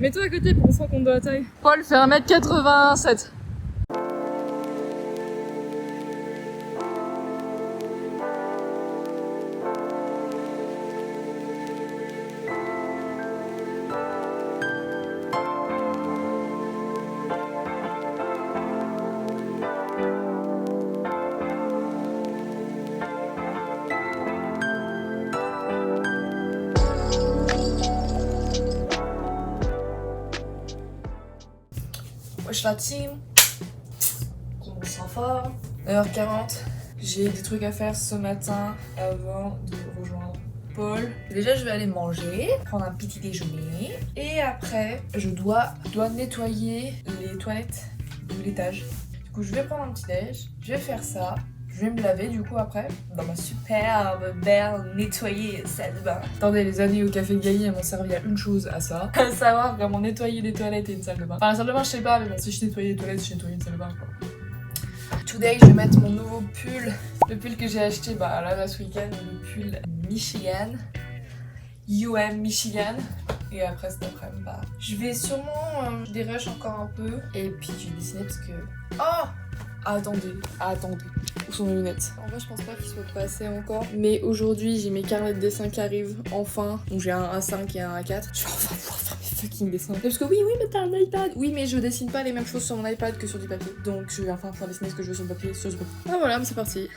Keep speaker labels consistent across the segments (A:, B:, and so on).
A: Mets-toi à côté pour qu'on se rende compte de la taille. Paul fait 1m87.
B: Wesh la team, on s'en fort. 9h40, j'ai des trucs à faire ce matin avant de rejoindre Paul. Déjà je vais aller manger, prendre un petit déjeuner et après je dois nettoyer les toilettes de l'étage. Du coup je vais prendre un petit déj, je vais faire ça. Je vais me laver du coup après dans ma superbe, belle, nettoyée salle de bain. Attendez, les années au café Gailly elles m'ont servi à une chose, à ça. À savoir comment nettoyer les toilettes et une salle de bain. Enfin la salle de bain je sais pas, mais bon si je nettoyais les toilettes, je nettoyais une salle de bain quoi. Today je vais mettre mon nouveau pull. Le pull que j'ai acheté là ce week-end, le pull Michigan. UM Michigan. Et après cet après-midi, je vais sûrement dérush encore un peu. Et puis je vais dessiner parce que... Oh! Attendez. Où sont mes lunettes? En vrai, je pense pas qu'il soit passé encore. Mais aujourd'hui, j'ai mes carnets de dessin qui arrivent enfin. Donc j'ai un A5 et un A4. Je vais enfin pouvoir faire mes fucking dessins. Parce que oui, mais t'as un iPad. Oui, mais je dessine pas les mêmes choses sur mon iPad que sur du papier. Donc je vais enfin pouvoir dessiner ce que je veux sur du papier. Ah voilà, c'est parti.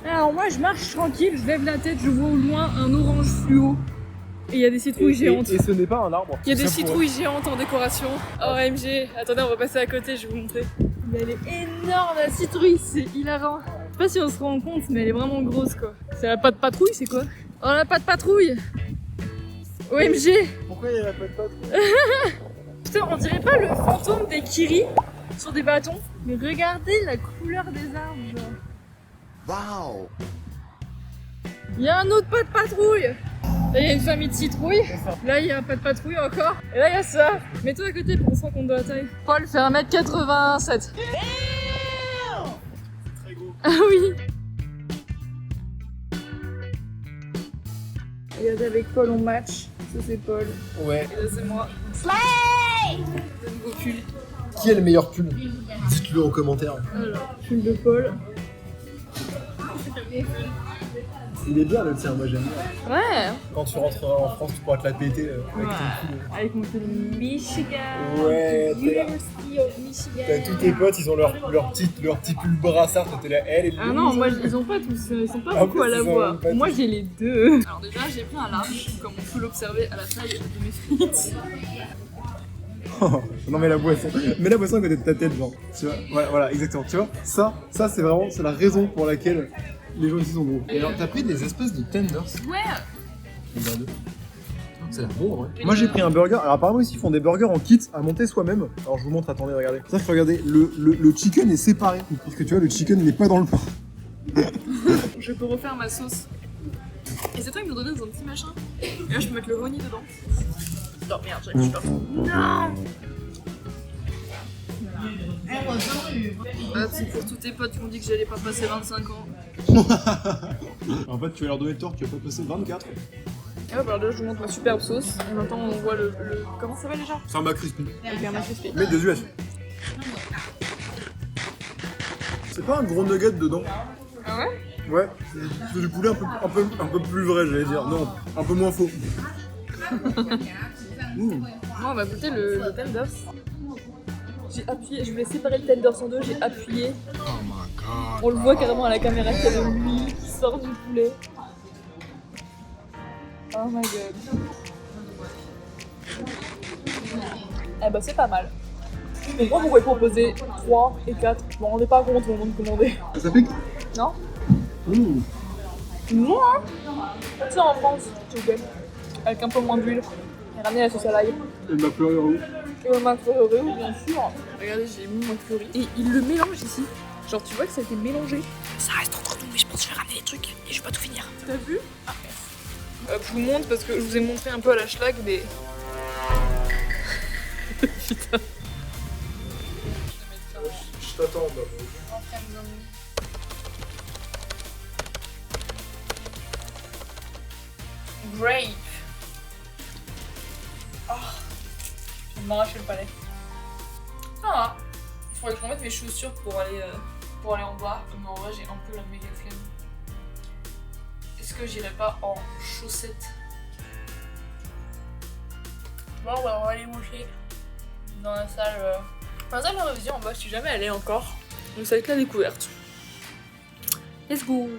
A: Alors moi je marche tranquille, je lève la tête, je vois au loin un orange fluo. Et il y a des citrouilles géantes.
C: Et ce n'est pas un arbre.
A: Il y a des citrouilles géantes en décoration. OMG, attendez on va passer à côté, je vais vous montrer. Elle est énorme la citrouille, c'est hilarant. Je sais pas si on se rend compte mais elle est vraiment grosse quoi. C'est la patte patrouille, c'est quoi? Oh la patte patrouille. OMG.
C: Pourquoi il y a la patte patrouille?
A: Putain on dirait pas le fantôme des Kiri sur des bâtons. Mais regardez la couleur des arbres genre.
D: Wow!
A: Il y a un autre pas de patrouille. Là il y a une famille de citrouilles. Là il y a un pas de patrouille encore. Et là il y a ça. Mets-toi à côté pour qu'on se rende compte de la taille. Paul fait 1m87.
C: C'est très gros.
A: Ah oui. Regardez avec Paul on match. Ça c'est Paul.
C: Ouais.
A: Et là c'est moi. Slay. Le nouveau pull.
C: Qui a le meilleur pull? Dites-le en commentaire.
A: Alors, pull de Paul.
C: Il est bien le tien, moi j'aime bien.
A: Ouais.
C: Quand tu rentreras en France, tu pourras te la péter avec ton pull.
A: Avec mon pull Michigan.
C: Ouais,
A: University of Michigan.
C: T'as tous tes potes, ils ont leur petit pull brassard, toi t'es là, elle et
A: Ah non, moi ils ont pas tous, ils sont pas
C: En
A: beaucoup à
C: plus,
A: la
C: ils ont
A: voix.
C: pas
A: Moi
C: tous.
A: j'ai les deux. Alors déjà j'ai pris un large, comme on peut l'observer à la taille de mes frites.
C: Non mais la boisson. Mets la boisson à côté de ta tête, genre. Tu vois, voilà, exactement. Tu vois, ça c'est vraiment la raison pour laquelle les gens ici sont gros. Et alors t'as pris des espèces de tenders.
A: Ouais.
C: Regarde. Ça a l'air bon, ouais. Moi j'ai pris un burger. Alors apparemment ici ils font des burgers en kit à monter soi-même. Alors je vous montre, attendez, regardez. C'est-à-dire que regardez, le chicken est séparé. Parce que tu vois, le chicken n'est pas dans le pain.
A: Je peux refaire ma sauce. Et c'est toi qui me donné dans un petit machin. Et là je peux mettre le honey dedans. Non merde, j'arrive pas. Non. Ah, c'est pour tous tes potes qui m'ont dit que j'allais pas passer 25 ans.
C: En fait tu vas leur donner tort, tu vas pas passer 24.
A: Et hop, alors là je vous montre ma superbe sauce. Et maintenant on voit le... Comment ça va déjà?
C: C'est un McCrispy.
A: Ok, un McCrispy.
C: Mets des US. C'est pas un gros nugget dedans?
A: Ah ouais?
C: Ouais, c'est du poulet un peu plus vrai, j'allais dire. Non, un peu moins faux.
A: Moi on va goûter le tenders. J'ai appuyé, je voulais séparer le tenders en deux, j'ai appuyé.
D: Oh my god.
A: On le voit carrément à la caméra qu'il y a de l'huile qui sort du poulet. Oh my god. Eh bah c'est pas mal. Donc moi vous pouvez proposer 3 et 4. Je m'en rendais pas compte au moment de commander.
C: Ça pique?
A: Non?
C: Mmh.
A: Non hein. Ça en France, s'il vous plaît. Avec un peu moins d'huile. Et ramener la sauce à l'ail.
C: Et le McFlurry roux.
A: Et le McFlurry, bien sûr. Regardez, j'ai mis mon McFlurry. Et il le mélange ici. Genre, tu vois que ça a été mélangé.
B: Ça reste entre nous, mais je pense que je vais ramener des trucs et je vais pas tout finir.
A: T'as vu? Ah, yes. Je vous montre parce que je vous ai montré un peu à la schlag, mais... Putain.
B: Grape. Oh, je vais m'arracher le palais. Ah, il faudrait que je remette mes chaussures pour aller en bas. Mais en vrai, j'ai un peu la méga flemme. Est-ce que j'irai pas en chaussettes? Bon, bah, on va aller manger dans la salle. Dans la salle de révision en bas, je suis jamais allée encore. Donc ça va être la découverte. Let's go!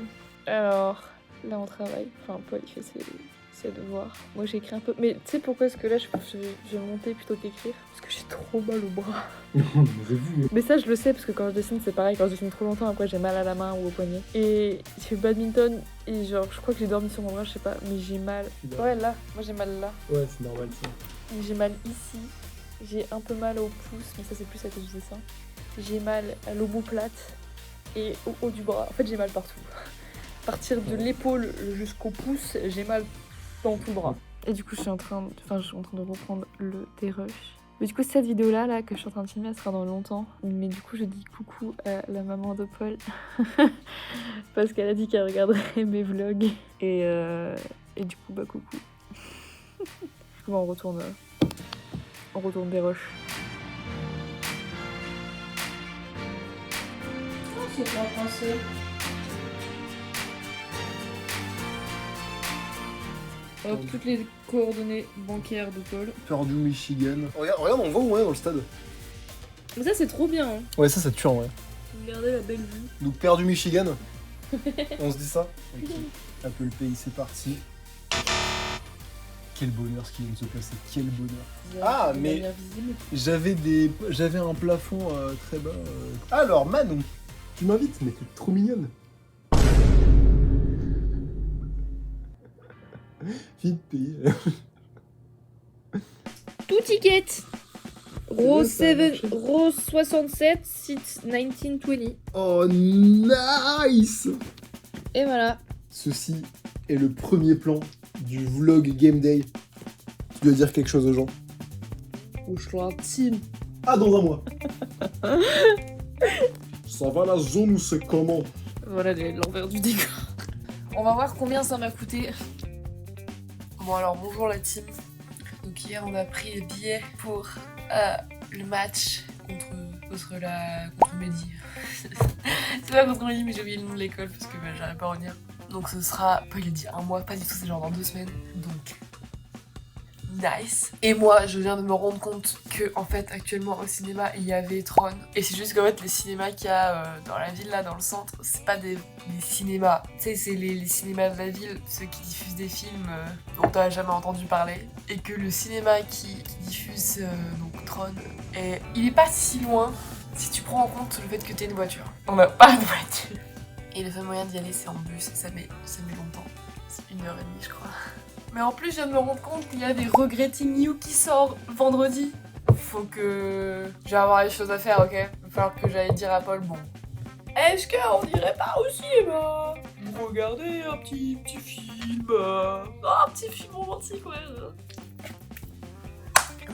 A: Alors, là on travaille. Enfin, Paul il fait ses devoirs. Moi j'ai écrit un peu. Mais tu sais pourquoi est-ce que là je vais monter plutôt qu'écrire? Parce que j'ai trop mal au bras. Mais ça je le sais parce que quand je dessine c'est pareil. Quand je dessine trop longtemps après j'ai mal à la main ou au poignet. Et je fais badminton et genre je crois que j'ai dormi sur mon bras, je sais pas. Mais j'ai mal. Ouais là, moi j'ai mal là.
C: Ouais, c'est normal ça.
A: J'ai mal ici. J'ai un peu mal au pouce, mais ça c'est plus à cause du dessin. J'ai mal à l'omoplate et au haut du bras. En fait j'ai mal partout. À partir de l'épaule jusqu'au pouce, j'ai mal dans tout le bras. Et du coup, je suis en train de reprendre le T-Rush. Mais du coup, cette vidéo-là là, que je suis en train de filmer, elle sera dans longtemps. Mais du coup, je dis coucou à la maman de Paul. Parce qu'elle a dit qu'elle regarderait mes vlogs. Et du coup, bah coucou. Du coup, bah, on retourne des rushs.
B: Oh, c'est pas français.
A: Hop, toutes les coordonnées bancaires de Paul.
C: Purdue, Michigan. Regarde, on voit où on est dans le stade.
A: Mais ça, c'est trop bien. Hein.
C: Ouais, ça tue en vrai.
A: Regardez la belle vue.
C: Donc, Purdue, Michigan. On se dit ça? Ok. Apple Pay, c'est parti. Quel bonheur ce qui vient de se passer, quel bonheur. Ah, mais j'avais un plafond très bas. Alors, Manon, tu m'invites, mais t'es trop mignonne. Vite payé.
A: Tout ticket. Rose
C: C'est bon, ça a
A: 7, Rose 67, site 1920.
C: Oh, nice.
A: Et voilà.
C: Ceci est le premier plan du vlog Game Day. Tu dois dire quelque chose aux gens.
A: Bonjour la team.
C: Ah, dans un mois. Ça va la zone ou c'est comment?
A: Voilà l'envers du décor.
B: On va voir combien ça m'a coûté. Bon alors bonjour la team. Donc hier on a pris les billets pour le match contre Mehdi. C'est pas contre Mehdi mais j'ai oublié le nom de l'école parce que j'arrive pas à revenir. Donc ce sera, il a dit un mois, pas du tout, c'est genre dans 2 semaines. Donc nice. Et moi je viens de me rendre compte que en fait actuellement au cinéma il y avait Tron. Et c'est juste qu'en fait les cinémas qu'il y a dans la ville là, dans le centre, c'est pas des cinémas. Tu sais c'est les cinémas de la ville, ceux qui diffusent des films dont t'as jamais entendu parler. Et que le cinéma qui diffuse donc Tron, il est pas si loin si tu prends en compte le fait que t'aies une voiture. On n'a pas de voiture. Et le seul moyen d'y aller c'est en bus et ça met longtemps. C'est 1h30 je crois. Mais en plus, je viens de me rendre compte qu'il y a des Regretting You qui sort vendredi. Faut que... Je vais avoir des choses à faire, ok? Il va falloir que j'aille dire à Paul, bon... Est-ce qu'on irait pas au cinéma? Regarder un petit film... un petit film romantique, ouais.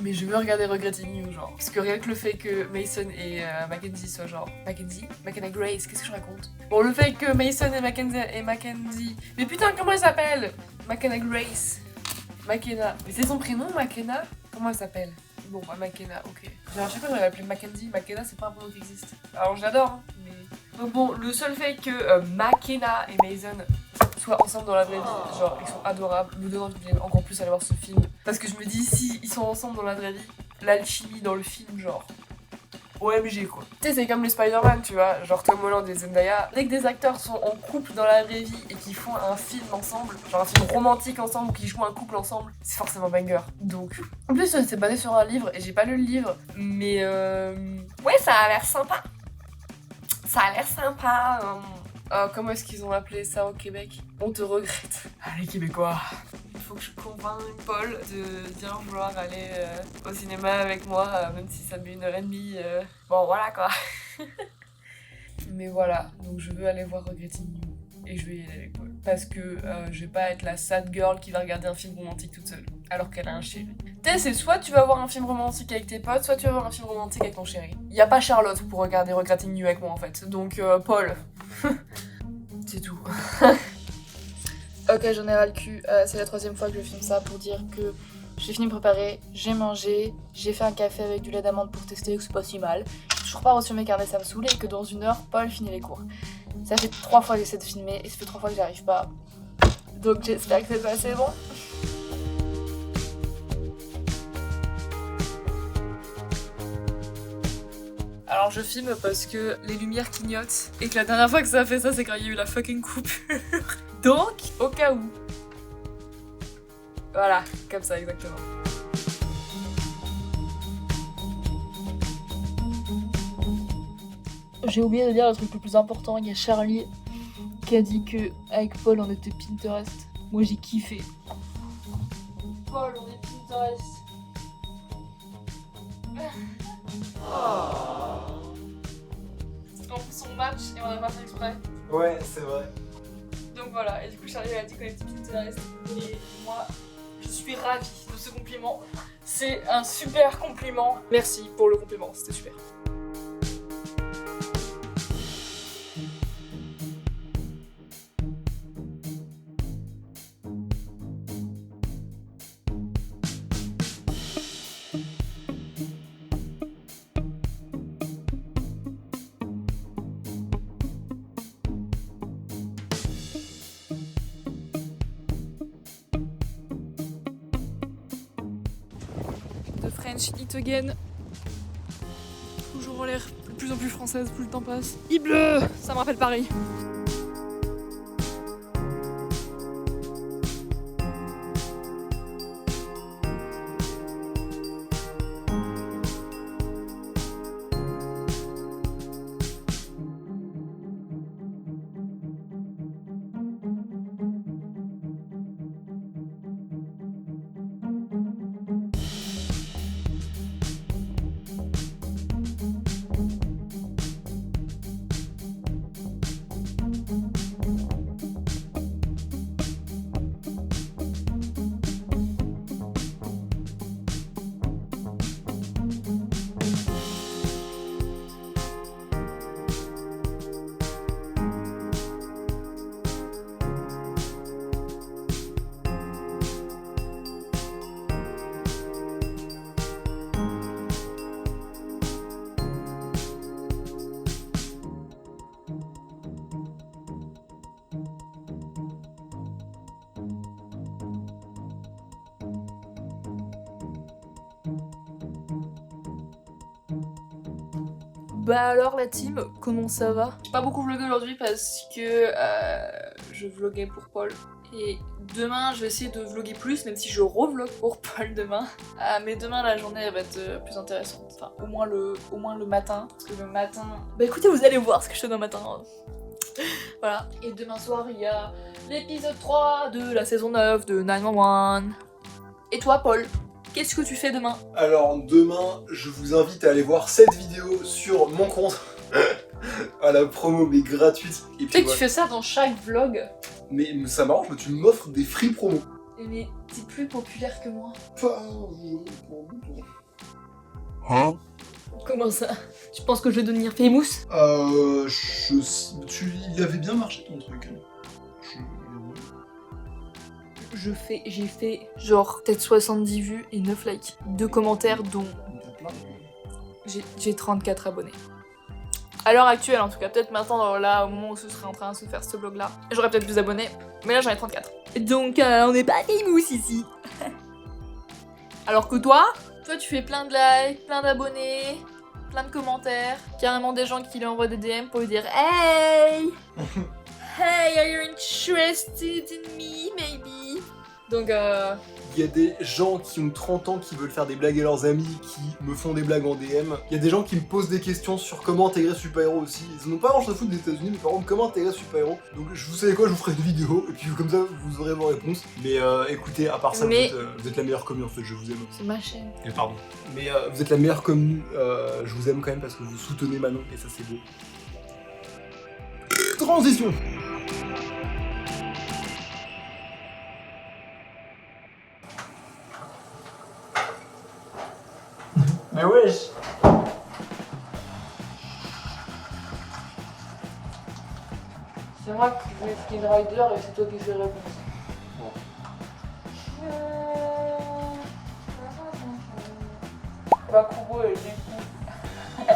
B: Mais je veux regarder Regretting You, genre. Parce que rien que le fait que Mason et Mackenzie soient genre... McKenna Grace, qu'est-ce que je raconte? Bon, le fait que Mason et Mackenzie... Mais putain, comment elle s'appelle? McKenna Grace. McKenna. Mais c'est son prénom, McKenna? Comment elle s'appelle? Bon, bah McKenna, ok. Genre, à chaque fois, j'aurais appelé Mackenzie. McKenna, c'est pas un prénom qui existe. Alors, j'adore, hein, mais... Donc bon, le seul fait que McKenna et Mason soient ensemble dans la vraie vie, genre, ils sont adorables, me donne envie de encore plus aller voir ce film. Parce que je me dis, si ils sont ensemble dans la vraie vie, l'alchimie dans le film, genre... OMG quoi. Tu sais c'est comme les Spider-Man tu vois, genre Tom Holland et Zendaya. Dès que des acteurs sont en couple dans la vraie vie et qu'ils font un film ensemble, genre un film romantique ensemble ou qu'ils jouent un couple ensemble, c'est forcément banger. Donc, en plus c'est basé sur un livre et j'ai pas lu le livre, mais ouais ça a l'air sympa. Ça a l'air sympa. Comment est-ce qu'ils ont appelé ça au Québec? On te regrette. Allez Québécois. Il faut que je convainque Paul de bien vouloir aller au cinéma avec moi, même si ça met 1h30. Bon voilà quoi. Mais voilà, donc je veux aller voir Regretting You. et je vais y aller avec Paul. Parce que je vais pas être la sad girl qui va regarder un film romantique toute seule, alors qu'elle a un chéri. Tu sais, c'est soit tu vas voir un film romantique avec tes potes, soit tu vas voir un film romantique avec ton chéri. Y a pas Charlotte pour regarder Regretting You avec moi en fait, donc Paul. C'est tout. Ok, j'en ai ras le cul, c'est la 3e fois que je filme ça pour dire que j'ai fini de préparer, j'ai mangé, j'ai fait un café avec du lait d'amande pour tester que c'est pas si mal. J'ai toujours pas reçu mes carnets, ça me saoule, et que dans 1 heure, Paul finit les cours. Ça fait 3 fois que j'essaie de filmer et ça fait 3 fois que j'arrive pas. Donc j'espère que c'est pas assez bon. Alors je filme parce que les lumières clignotent et que la dernière fois que ça a fait ça, c'est quand il y a eu la fucking coupure. Donc, au cas où. Voilà, comme ça exactement. J'ai oublié de dire le truc le plus important, il y a Charlie qui a dit que avec Paul on était Pinterest. Moi j'ai kiffé. Paul, on est Pinterest. En plus on match et on a pas fait exprès.
C: Ouais, c'est vrai.
B: Donc voilà, et du coup Charlie a dit qu'on était Pinterest. Et moi, je suis ravie de ce compliment. C'est un super compliment. Merci pour le compliment, c'était super.
A: De French Hit Again. Toujours en l'air de plus en plus française, plus le temps passe. Il bleu, ça me rappelle Paris.
B: Bah alors la team, comment ça va? J'ai pas beaucoup vlogué aujourd'hui parce que je vloguais pour Paul. Et demain je vais essayer de vloguer plus, même si je revlogue pour Paul demain. Mais demain la journée elle va être plus intéressante. Enfin au moins le matin. Parce que le matin... Bah écoutez, vous allez voir ce que je fais demain matin. Voilà. Et demain soir il y a l'épisode 3 de la saison 9 de 911. Et toi Paul? Qu'est-ce que tu fais demain?
C: Alors demain, je vous invite à aller voir cette vidéo sur mon compte. À la promo mais gratuite. Et
B: Tu sais que tu fais ça dans chaque vlog.
C: Mais ça m'arrange, mais tu m'offres des free promos.
B: Mais t'es plus populaire que moi.
D: Huh?
B: Comment ça? Tu penses que je vais devenir famous?
C: Il avait bien marché ton truc.
B: J'ai fait genre peut-être 70 vues et 9 likes. 2 commentaires dont j'ai 34 abonnés. À l'heure actuelle en tout cas, peut-être maintenant là au moment où ce serait en train de se faire ce vlog là, j'aurais peut-être plus d'abonnés, mais là j'en ai 34. Donc on n'est pas famous ici. Alors que toi tu fais plein de likes, plein d'abonnés, plein de commentaires, carrément des gens qui lui envoient des DM pour lui dire hey! Hey, are you interested in me, maybe? Donc
C: Il y a des gens qui ont 30 ans qui veulent faire des blagues à leurs amis, qui me font des blagues en DM. Il y a des gens qui me posent des questions sur comment intégrer Super Hero aussi. Ils n'ont pas grand chose à foutre des États-Unis, mais par contre, comment intégrer Super Hero. Donc, vous savez quoi, je vous ferai une vidéo, et puis comme ça, vous aurez vos réponses. Mais écoutez, à part ça,
B: Mais...
C: vous êtes la meilleure commune en fait, je vous aime.
B: c'est ma chaîne.
C: Et pardon. Mais vous êtes la meilleure commune, je vous aime quand même parce que vous soutenez Manon, et ça c'est beau. Transition. Mais wesh.
B: C'est moi qui vais Skin Rider et c'est toi qui fais réponse. Bakugo et Deku.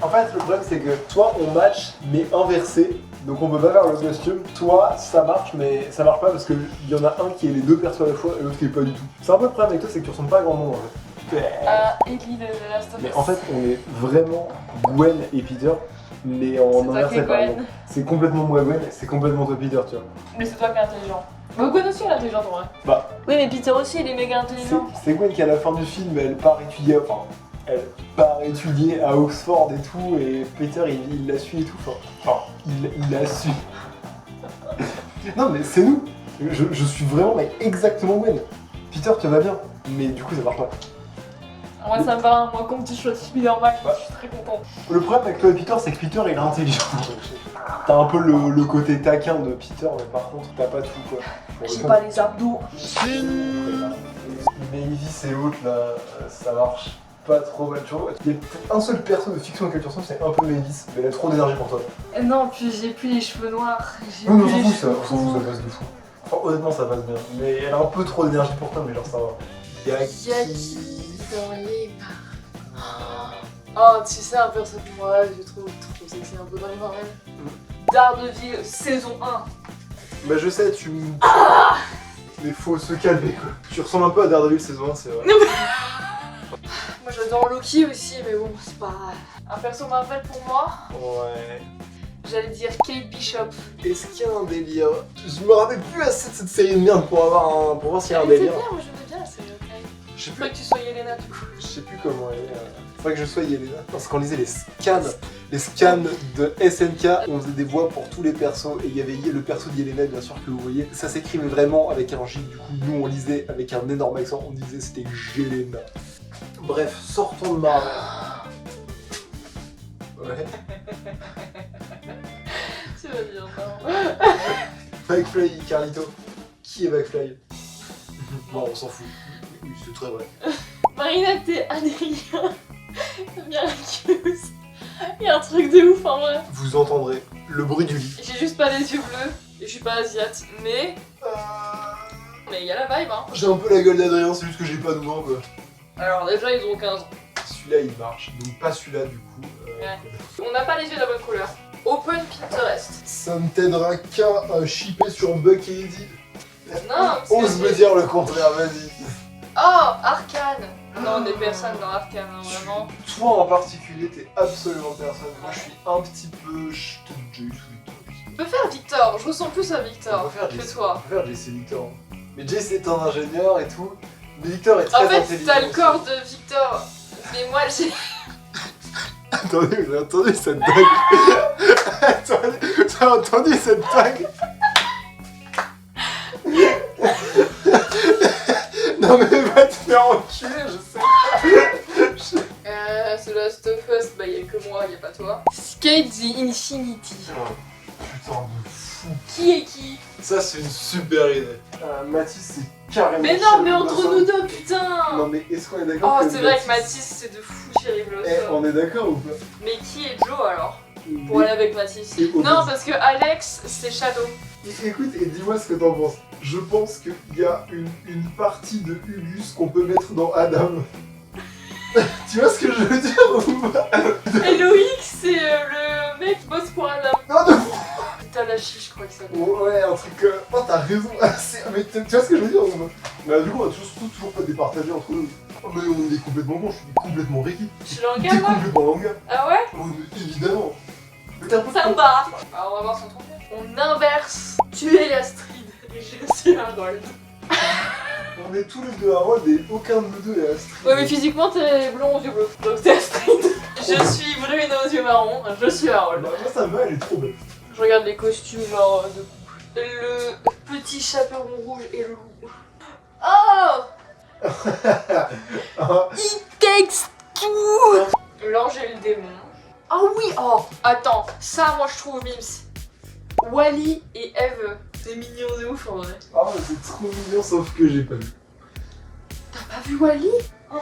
C: En fait, le problème c'est que toi on match mais inversé, donc on peut pas faire le costume. Toi ça marche mais ça marche pas parce qu'il y en a un qui est les deux persos à la fois et l'autre qui est pas du tout. C'est un peu le problème avec toi, c'est que tu ressembles pas à grand monde en fait.
B: Ellie de The Last of Us.
C: Mais en fait on est vraiment Gwen et Peter, mais en
B: C'est toi
C: inversé
B: qui es
C: par
B: Gwen.
C: exemple. C'est complètement moi Gwen, c'est complètement toi Peter, tu vois.
B: Mais c'est toi qui es intelligent. Mais Gwen aussi elle est intelligente en vrai.
C: Bah.
B: Oui mais Peter aussi il est méga intelligent.
C: C'est Gwen qui à la fin du film elle part étudier, elle part étudier à Oxford et tout, et Peter il la suit et tout, enfin il la suit. Non mais c'est nous, je suis vraiment mais exactement Gwen. Peter te va bien, mais du coup ça marche pas.
B: Moi ça me va, moi comme tu choisis Spider-Man,
C: Ouais.
B: je suis très contente.
C: Le problème avec toi et Peter c'est que Peter il est intelligent. T'as un peu le côté taquin de Peter, mais par contre t'as pas tout quoi.
B: J'ai pas les abdos.
C: Mavis et autres là, ça marche pas trop mal. Tu vois, il y a peut-être un seul perso de fiction auquel tu ressembles, c'est un peu Mavis, mais elle a trop d'énergie pour toi.
B: Non, puis j'ai plus les cheveux noirs. J'ai
C: Oui, mais
B: plus
C: on
B: les
C: s'en fout,
B: cheveux
C: ça passe de fou. Enfin, honnêtement, ça passe bien. Mais elle a un peu trop d'énergie pour toi, mais genre ça va.
B: Yaki dans les Oh, tu sais, un perso que moi je trouve trop sexy un peu dans les Marvel. Daredevil saison 1.
C: Bah, je sais, tu me. Mais faut se calmer quoi. Tu ressembles un peu à Daredevil saison 1, c'est vrai.
B: Moi j'adore Loki aussi, mais bon, c'est pas. Un perso Marvel pour moi,
C: Ouais.
B: j'allais dire Kate Bishop.
C: Est-ce qu'il y a un délire? Je me rappelle plus assez de cette série de merde pour voir s'il y a un
B: Elle était
C: délire.
B: bien, moi j'aimais bien la série, ok.
C: Je sais
B: Je
C: plus.
B: veux que tu sois Yelena du coup.
C: Je sais plus comment elle est. Faudrait que je sois Yelena. Parce qu'on lisait les scans de SNK, on faisait des voix pour tous les persos et il y avait le perso de Yelena bien sûr que vous voyez. Ça s'écrivait vraiment avec un J, du coup nous on lisait avec un énorme accent, on disait c'était Yelena. Bref, sortons de Marvel. Ouais.
B: Tu vas bien, non.
C: McFly, Carlito. Qui est McFly? Bon, on s'en fout. Oui, c'est très vrai.
B: Marinette et Adrien. J'aime bien la queue. Il y a un truc de ouf en vrai.
C: Vous entendrez le bruit du lit.
B: J'ai juste pas les yeux bleus et je suis pas asiate, mais il y a la vibe hein.
C: J'ai un peu la gueule d'Adrien, c'est juste que j'ai pas de main quoi.
B: Alors déjà ils ont 15 ans.
C: Celui-là il marche, donc pas celui-là du coup.
B: On n'a pas les yeux de la bonne couleur. Open Pinterest.
C: Ça ne t'aidera qu'à shipper sur Buck et Eddie.
B: Non, parce que
C: Ose me dire le contraire, vas-y.
B: Oh, Arcane. Non, des personnes dans Arcane, hein, vraiment.
C: Toi en particulier, t'es absolument personne. Moi je suis un petit peu. Je te dis Victor.
B: Tu peux faire Victor, je ressens plus à Victor
C: On peut faire
B: que
C: Jesse.
B: toi.
C: On peut faire Jesse Victor. Mais Jesse est un ingénieur et tout. Mais Victor est très
B: En fait,
C: intelligent.
B: t'as le
C: aussi.
B: corps de Victor, mais moi j'ai.
C: Attendez, vous avez entendu cette dingue. Attendez, vous avez entendu cette dingue. Non mais va te faire enculer, je sais.
B: The Last of Us, bah y'a que moi, y'a pas toi. Skate the Infinity.
C: Putain de fou.
B: Qui est qui?
C: Ça c'est une super idée. Mathis c'est carrément.
B: Mais non, mais
C: Cherry
B: entre
C: Blossom.
B: nous deux, putain!
C: Non mais est-ce qu'on est d'accord
B: Oh,
C: que
B: c'est vrai que Mathis, c'est de fou, Cherry
C: Eh,
B: Blossom.
C: on est d'accord ou pas?
B: Mais qui est Joe alors? Pour aller avec Mathis.
C: Et
B: Non, parce que Alex, c'est Shadow.
C: Écoute et dis-moi ce que t'en penses. Je pense qu'il y a une partie de Ugus qu'on peut mettre dans Adam. Tu vois ce que je veux dire ou pas?
B: Et Loïc, c'est le mec qui bosse pour Adam.
C: Non, non.
B: Tadashi, je crois que ça s'appelle.
C: Ouais, un truc. Oh, t'as raison. Mais tu vois ce que je veux dire ou pas? Bah, du coup, on a toujours pas départagé entre nous. Oh, mais on est complètement bon, je suis complètement Ricky.
B: Je suis en
C: T'es
B: gamme.
C: complètement Langa.
B: Ah ouais?
C: Oh, mais évidemment. Mais t'es un peu.
B: Sympa. Alors on va voir son trophée. On inverse. Tu es Astrid et je suis Harold.
C: On est tous les deux Harold et aucun de nous deux est Astrid.
B: Ouais, mais physiquement t'es blond aux yeux bleus. Donc t'es Astrid. Je suis brune aux yeux marrons. Je suis Harold.
C: Bah, moi, ça va, elle est trop belle.
B: Je regarde les costumes genre de couple. Le petit chaperon rouge et le loup. Oh! It takes two! L'ange et le démon. Ah oui! Oh! Attends, ça moi je trouve Mims.
A: Wally et Eve. C'est mignon de ouf en vrai.
C: Ah, c'est trop mignon, sauf que j'ai pas vu.
A: T'as pas vu Wally? Oh.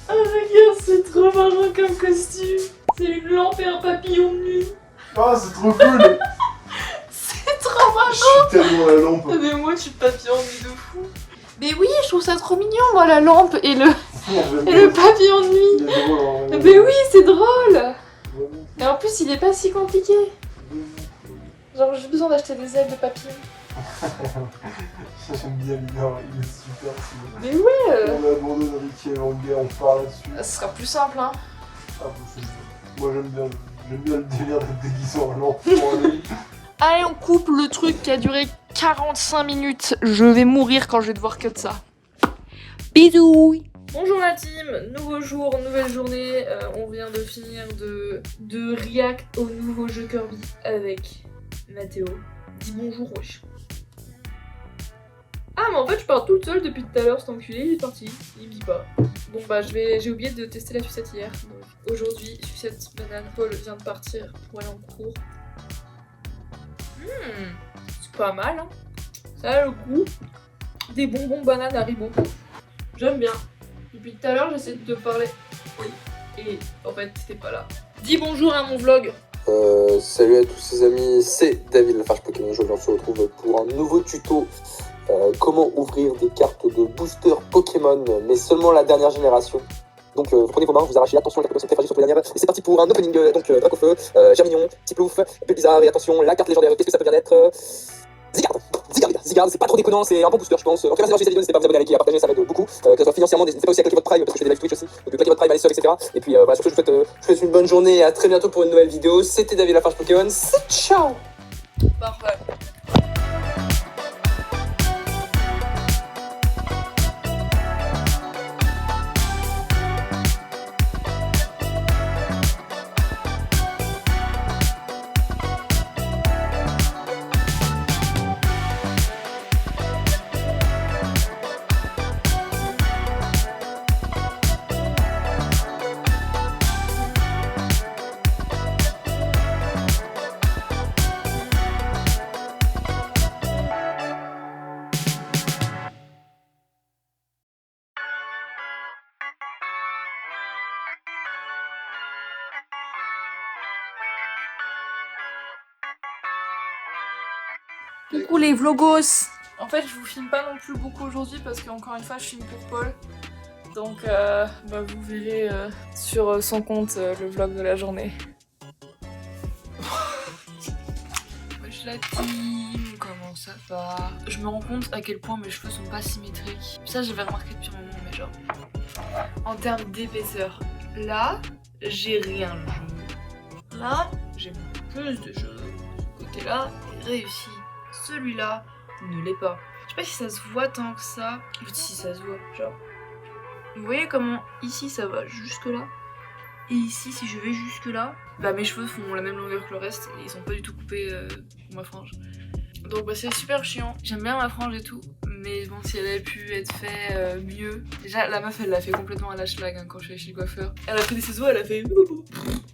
A: Ah regarde, c'est trop marrant comme costume. C'est une lampe et un papillon de nuit.
C: Ah, c'est trop cool.
A: C'est trop marrant.
C: Je suis tellement la lampe.
A: Mais moi, je suis papillon de nuit de fou. Mais oui, je trouve ça trop mignon, moi, la lampe et le papillon de nuit. Mais oui, c'est drôle. Et en plus, il est pas si compliqué. Genre, j'ai besoin d'acheter des ailes de papillon.
C: J'aime bien l'idée, il est super celui-là.
A: Mais ouais.
C: On abandonne Ricky et Languet, on part là-dessus.
A: Ce sera plus simple, hein.
C: Ah, moi j'aime bien le délire d'être déguisé en lampe pour aller.
A: Allez, on coupe le truc qui a duré 45 minutes. Je vais mourir quand je vais devoir cut ça. Bisous. Bonjour la team, nouveau jour, nouvelle journée. On vient de finir de react au nouveau jeu Kirby avec Mathéo. Dis bonjour, wesh. Ah, mais en fait, je parle toute seule depuis tout à l'heure, cet enculé, il est parti. Il me dit pas. Bon, bah, j'ai oublié de tester la sucette hier. Donc, aujourd'hui, sucette banane. Paul vient de partir pour aller en cours. C'est pas mal, hein. Ça a le goût des bonbons bananes Haribo. J'aime bien. Depuis tout à l'heure, j'essaie de te parler.
E: Oui.
A: Et en fait, t'étais pas là. Dis bonjour à mon vlog.
E: Salut à tous les amis, c'est David Lafarge Pokémon. Je on se retrouve pour un nouveau tuto. Comment ouvrir des cartes de booster Pokémon, mais seulement la dernière génération. Donc vous prenez vos mains, vous arrachez, attention, les cartes sont très fragiles, surtout les dernières. Et c'est parti pour un opening, donc Dracofeu, Germignon, Tiplouf, Bulbizarre, et attention, la carte légendaire, qu'est-ce que ça peut bien être Zygarde, c'est pas trop déconnant, c'est un bon booster je pense. En tout cas, merci d'avoir n'hésitez pas à vous abonner, à liker, à partager, ça m'aide beaucoup. Que ce soit financièrement, n'hésitez pas aussi à cliquer votre Prime, parce que je fais des live Twitch aussi. Donc cliquez votre Prime, allez sur, etc. Et puis voilà, sur ce, je vous souhaite une bonne journée et à très bientôt pour une nouvelle vidéo. C'était David Lafarge Pokémon, c'est ciao.
A: Parfait. Coucou les vlogos. En fait, je vous filme pas non plus beaucoup aujourd'hui parce qu'encore une fois, je filme pour Paul. Donc, vous verrez sur son compte le vlog de la journée. Wesh la team, comment ça va? Je me rends compte à quel point mes cheveux sont pas symétriques. Ça, j'avais remarqué depuis un moment, mais genre, en termes d'épaisseur, là, j'ai rien de cheveux. Là, j'ai plus de cheveux. Ce côté-là est réussi. Celui-là ne l'est pas. Je sais pas si ça se voit tant que ça. Si ça se voit, genre. Vous voyez comment ici ça va jusque là. Et ici, si je vais jusque là, bah mes cheveux font la même longueur que le reste et ils sont pas du tout coupés pour ma frange. Donc bah c'est super chiant. J'aime bien ma frange et tout, mais bon, si elle avait pu être fait mieux. Déjà, la meuf elle l'a fait complètement à la schlag hein, quand je suis allée chez le coiffeur. Elle a pris des ciseaux, elle a fait.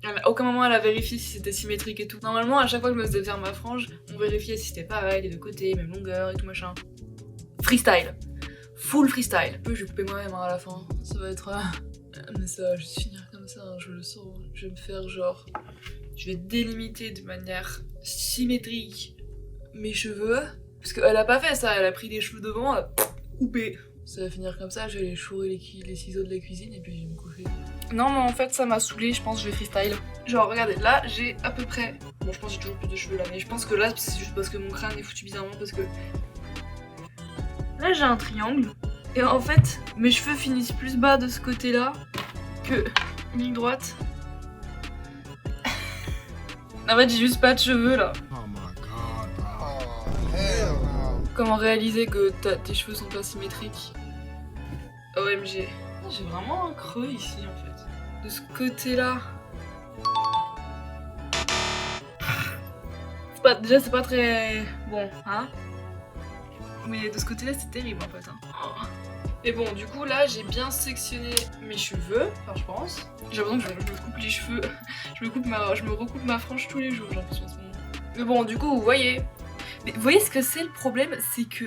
A: À aucun moment elle a vérifié si c'était symétrique et tout. Normalement, à chaque fois que je me faisais faire ma frange, on vérifiait si c'était pareil, les deux côtés, même longueur et tout machin. Freestyle. Full freestyle. Je vais couper moi-même hein, à la fin. Ça va être. Mais ça va juste finir comme ça, hein, je le sens. Je vais me faire genre. Je vais délimiter de manière symétrique mes cheveux. Parce qu'elle a pas fait ça, elle a pris les cheveux devant, elle a coupé. Ça va finir comme ça, je vais aller chourer les ciseaux de la cuisine et puis je vais me coucher. Non mais en fait ça m'a saoulée, je pense que je vais freestyle. Genre regardez, là j'ai à peu près... Bon je pense que j'ai toujours plus de cheveux là, mais je pense que là c'est juste parce que mon crâne est foutu bizarrement parce que... Là j'ai un triangle. Et en fait mes cheveux finissent plus bas de ce côté là que ligne droite. En fait j'ai juste pas de cheveux là.
D: Oh my god, bro.
C: Oh, hell no.
A: Comment réaliser que tes cheveux sont pas symétriques? OMG. J'ai vraiment un creux ici en fait. De ce côté-là. Déjà c'est pas très bon, hein? Mais de ce côté-là c'est terrible en fait. Hein. Et bon, du coup là j'ai bien sectionné mes cheveux, enfin je pense. J'ai l'impression que je me coupe les cheveux. Je me recoupe ma frange tous les jours, j'ai l'impression en ce moment. Mais bon, du coup, vous voyez. Mais vous voyez ce que c'est le problème? C'est que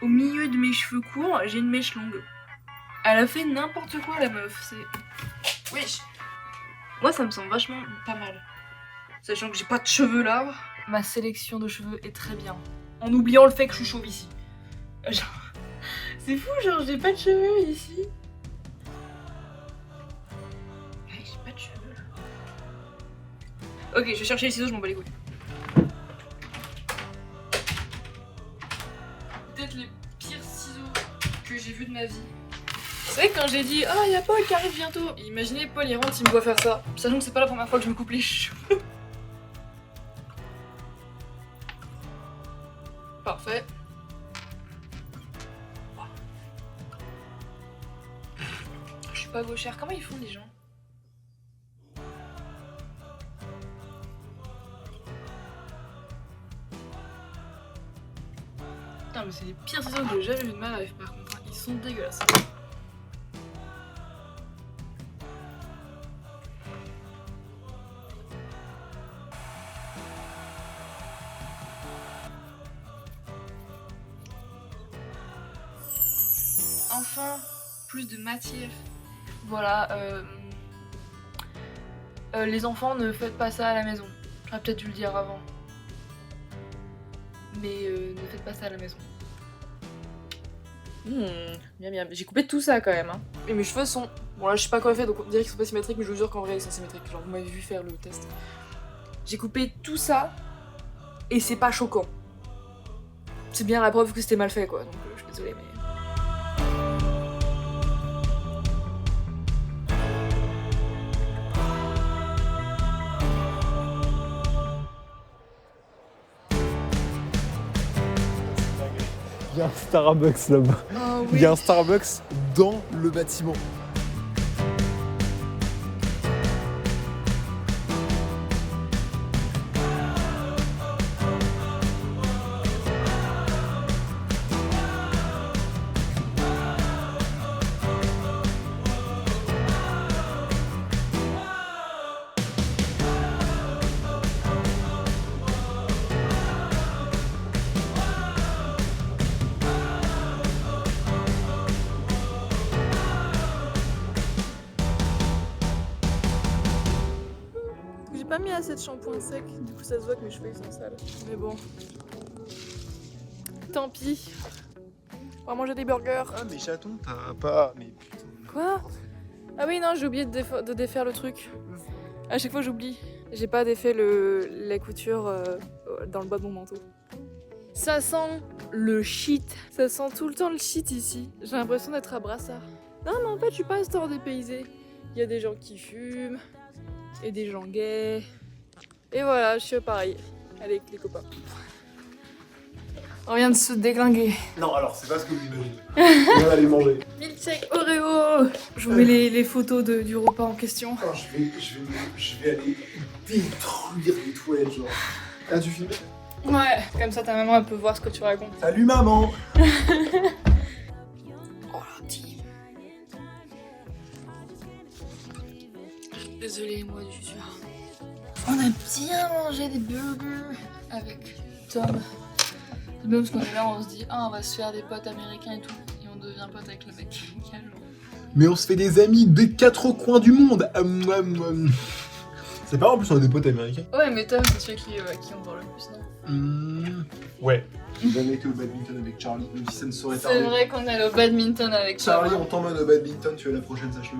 A: au milieu de mes cheveux courts, j'ai une mèche longue. Elle a fait n'importe quoi, la meuf. C'est... Wesh. Moi, ça me semble vachement pas mal. Sachant que j'ai pas de cheveux là. Ma sélection de cheveux est très bien. En oubliant le fait que je suis chauve ici. Genre... C'est fou, genre, j'ai pas de cheveux ici. Ouais, j'ai pas de cheveux là. Ok, je vais chercher les ciseaux, je m'en bats les couilles. Peut-être les pires ciseaux que j'ai vus de ma vie. C'est vrai que quand j'ai dit « Oh, y'a Paul qui arrive bientôt !» Imaginez Paul, il rentre, il me voit faire ça. Sachant que c'est pas la première fois que je me coupe les cheveux. Parfait. Je suis pas gauchère. Comment ils font les gens? Putain, mais c'est les pires ciseaux que j'ai jamais vu de ma life par contre. Ils sont dégueulasses. Enfin, plus de matière. Voilà, les enfants, ne faites pas ça à la maison. J'aurais peut-être dû le dire avant. Mais ne faites pas ça à la maison. Bien bien. J'ai coupé tout ça quand même. Hein. Et mes cheveux sont... Bon là je sais pas quoi faire donc on dirait qu'ils sont pas symétriques mais je vous jure qu'en vrai ils sont symétriques. Genre vous m'avez vu faire le test. J'ai coupé tout ça et c'est pas choquant. C'est bien la preuve que c'était mal fait quoi. Donc je suis désolée mais...
C: Il y a un Starbucks là-bas.
A: Oh, oui.
C: Il y a un Starbucks dans le bâtiment.
A: J'ai pas mis assez de shampoing sec, du coup ça se voit que mes cheveux ils sont sales. Mais bon. Tant pis. On va manger des burgers.
C: Ah mais chaton, t'as pas... Mais putain.
A: Quoi? Ah oui non, j'ai oublié de défaire le truc. À chaque fois j'oublie. J'ai pas défait la couture dans le bas de mon manteau. Ça sent le shit. Ça sent tout le temps le shit ici. J'ai l'impression d'être à Brassard. Non mais en fait je suis pas à ce temps dépaysé. Il y a des gens qui fument. Et des gens gays. Et voilà, je suis pareil. Avec les copains. On vient de se déglinguer.
C: Non, alors c'est pas ce que vous imaginez. On va aller manger.
A: Milkshake Oreo. Je vous mets les photos du repas en question.
C: Oh, je vais aller détruire les toilettes, genre. Ah, tu filmes?
A: Ouais, comme ça ta maman elle peut voir ce que tu racontes.
C: Salut maman.
A: Oh la team. Désolée, moi du futur. On a bien mangé des burgers avec Tom. C'est bien parce qu'on est là, on se dit, ah, on va se faire des potes américains et tout. Et on devient potes avec le mec.
C: Mais on se fait des amis des quatre coins du monde. C'est pas en plus on a des potes américains.
A: Ouais, mais Tom, c'est celui qui en parle le plus, non?
C: Ouais. J'ai jamais été au badminton avec Charlie, même si ça ne saurait tarder.
A: C'est vrai qu'on est au badminton avec
C: Charlie,
A: Tom.
C: on t'emmène au badminton, tu es la prochaine, sache-le.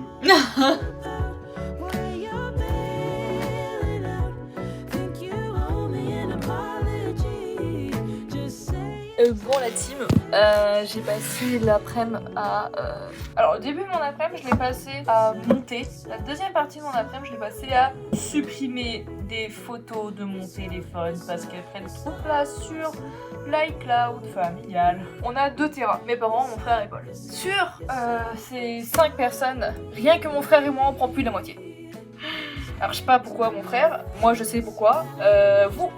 A: Bon la team, j'ai passé l'après-midi à... Alors au début de mon après-midi je l'ai passé à monter. La deuxième partie de mon après-midi je l'ai passé à supprimer des photos de mon téléphone parce qu'elles prennent trop de place sur l'iCloud familial. On a 2 Tera, mes parents, mon frère et Paul. Sur ces 5 personnes, rien que mon frère et moi on prend plus de la moitié. Alors je sais pas pourquoi mon frère, moi je sais pourquoi. Vous...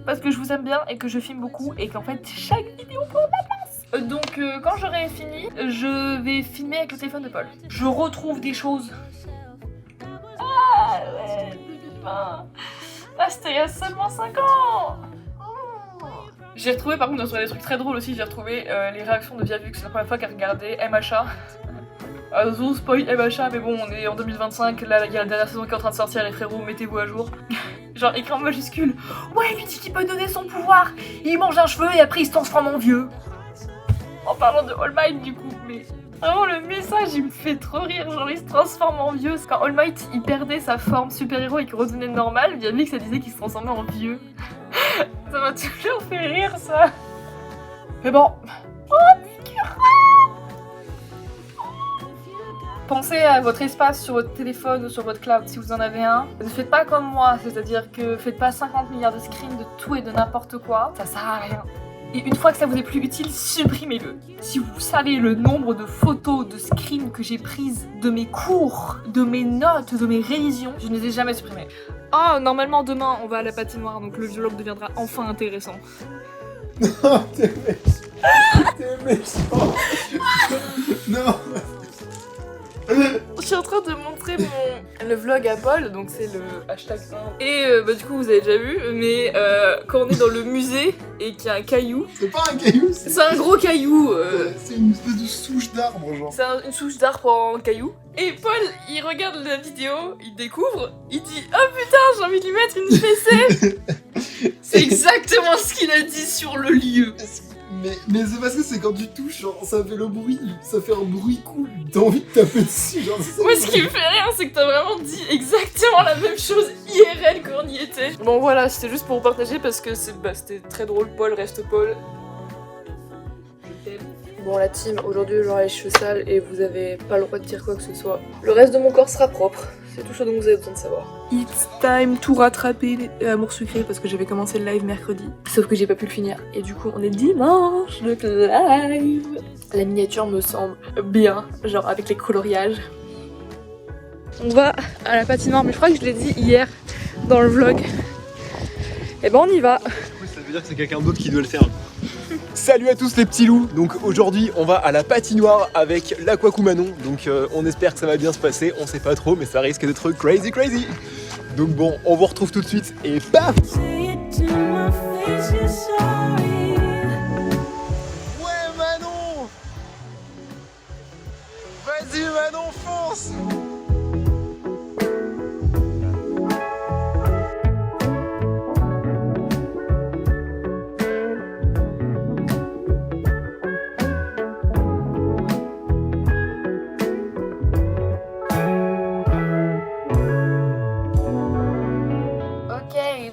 A: Parce que je vous aime bien et que je filme beaucoup et qu'en fait chaque vidéo prend de la place. Donc quand j'aurai fini, je vais filmer avec le téléphone de Paul. Je retrouve des choses. Ah ouais, putain. Ah, c'était il y a seulement 5 ans. J'ai retrouvé, par contre, on a trouvé des trucs très drôles aussi, j'ai retrouvé les réactions de Viavux, c'est la première fois qu'elle regardait MHA. Zone spoil MHA, mais bon, on est en 2025, là il y a la dernière saison qui est en train de sortir, les frérots, mettez-vous à jour. Genre écrit en majuscule. Ouais, il lui dit qu'il peut donner son pouvoir, il mange un cheveu et après il se transforme en vieux. En parlant de All Might du coup, mais vraiment le message il me fait trop rire, genre il se transforme en vieux. Quand All Might il perdait sa forme super-héros et qu'il redevenait normal, Viavix ça disait qu'il se transformait en vieux. Ça m'a toujours fait rire ça. Mais bon. Pensez à votre espace sur votre téléphone ou sur votre cloud si vous en avez un. Ne faites pas comme moi, c'est-à-dire que faites pas 50 milliards de screens de tout et de n'importe quoi, ça sert à rien. Et une fois que ça vous est plus utile, supprimez-le. Si vous savez le nombre de photos, de screens que j'ai prises de mes cours, de mes notes, de mes révisions, je ne les ai jamais supprimées. Oh, normalement demain on va à la patinoire, donc le vlog deviendra enfin intéressant.
C: Non, t'es méchant. T'es méchant. Non.
A: Je suis en train de montrer le vlog à Paul, donc c'est le hashtag 1. Et du coup vous avez déjà vu, mais quand on est dans le musée et qu'il y a un caillou...
C: C'est pas un caillou,
A: c'est un gros caillou.
C: C'est une espèce de souche d'arbre, genre.
A: C'est une souche d'arbre en caillou. Et Paul, il regarde la vidéo, il découvre, il dit « Oh putain, j'ai envie de lui mettre une fessée !» C'est exactement ce qu'il a dit sur le lieu.
C: Mais c'est parce que c'est quand tu touches, genre, ça fait le bruit, ça fait un bruit cool, t'as envie de taper dessus, genre, c'est ça.
A: Moi, ce qui me fait rire, c'est que t'as vraiment dit exactement la même chose IRL quand on y était. Bon, voilà, c'était juste pour vous partager parce que c'était très drôle. Paul reste Paul. Je t'aime. Bon, la team, aujourd'hui, j'aurai les cheveux sales et vous avez pas le droit de dire quoi que ce soit. Le reste de mon corps sera propre. C'est tout ce dont vous avez besoin de savoir. It's time tout rattraper Amour Sucré parce que j'avais commencé le live mercredi. Sauf que j'ai pas pu le finir. Et du coup, on est dimanche, le live. La miniature me semble bien, genre avec les coloriages. On va à la patinoire, mais je crois que je l'ai dit hier dans le vlog. Et ben on y va.
C: Oui, ça veut dire que c'est quelqu'un d'autre qui doit le faire. Salut à tous les petits loups. Donc aujourd'hui on va à la patinoire avec l'Aquacumanon. Donc on espère que ça va bien se passer, on sait pas trop mais ça risque d'être crazy. Donc bon, on vous retrouve tout de suite et paf. Ouais Manon. Vas-y Manon, fonce.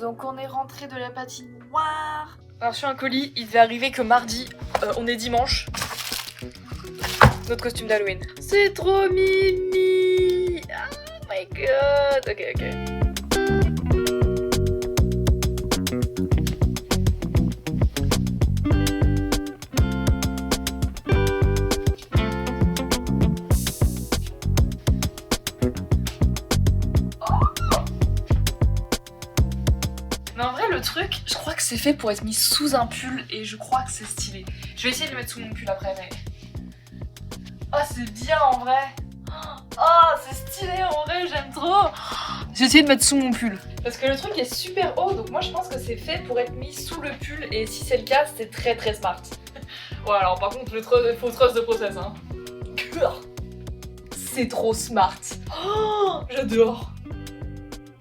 A: Donc on est rentré de la patinoire. Alors je suis un colis, il devait arriver que mardi. On est dimanche. Notre costume d'Halloween. C'est trop mimi. Oh my god. Ok. Mais en vrai le truc, je crois que c'est fait pour être mis sous un pull et je crois que c'est stylé. Je vais essayer de le mettre sous mon pull après mais... Oh c'est bien en vrai. Oh c'est stylé en vrai, j'aime trop. J'ai essayé de mettre sous mon pull. Parce que le truc est super haut donc moi je pense que c'est fait pour être mis sous le pull et si c'est le cas c'est très smart. Ouais alors par contre il faut trust de process hein. C'est trop smart. Oh j'adore.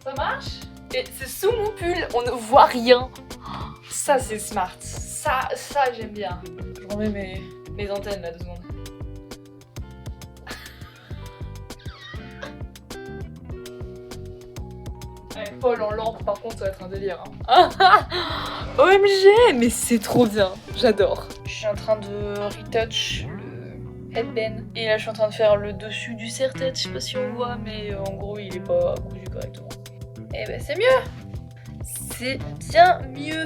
A: Ça marche? Et c'est sous mon pull, on ne voit rien. Ça c'est smart, ça j'aime bien. Je remets mes antennes là 2 secondes. Ouais, Paul en lampe par contre ça va être un délire. Hein. OMG, mais c'est trop bien, j'adore. Je suis en train de retouch le headband. Et là je suis en train de faire le dessus du serre-tête, je sais pas si on voit mais en gros il est pas cousu correctement. Et ben c'est mieux. C'est bien mieux.